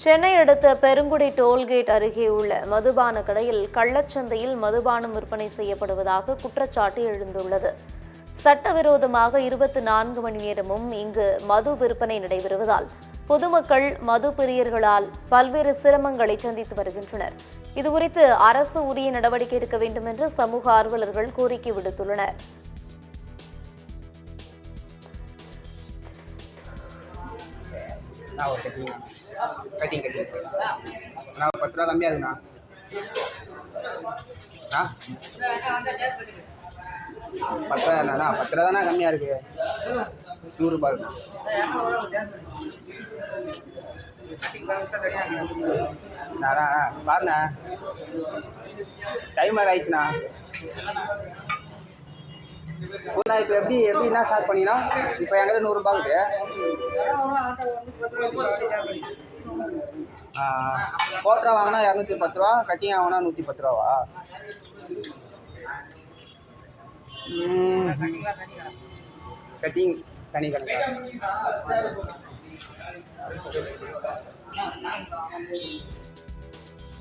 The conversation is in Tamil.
சென்னை அடுத்த பெருங்குடி டோல்கேட் அருகே உள்ள மதுபான கடையில் கள்ளச்சந்தையில் மதுபானம் விற்பனை செய்யப்படுவதாக குற்றச்சாட்டு எழுந்துள்ளது. சட்டவிரோதமாக 24 மணி நேரமும் இங்கு மது விற்பனை நடைபெறுவதால் பொதுமக்கள் மது பிரியர்களால் பல்வேறு சிரமங்களை சந்தித்து வருகின்றனர். இதுகுறித்து அரசு உரிய நடவடிக்கை எடுக்க வேண்டும் என்று சமூக ஆர்வலர்கள் கோரிக்கை விடுத்துள்ளனர். கட்டிங் அண்ணா 10 ரூபா கம்மியாக இருக்குண்ணா. 10 ரூபா தானே 10 ரூபா தானே கம்மியாக இருக்கு. 100 ரூபாய் இருக்குண்ணா. பாருண்ணா டைம் வேறு ஆயிடுச்சுண்ணா. இப்போ எப்படின்னா ஸ்டார்ட் பண்ணினா இப்போ எங்கிட்ட 100 ரூபாய்க்குது. போட்டா வாங்கினா 210 ரூபா, கட்டிங் வாங்கினா 110 ரூபாவா? கட்டிங் தனி கணக்கா?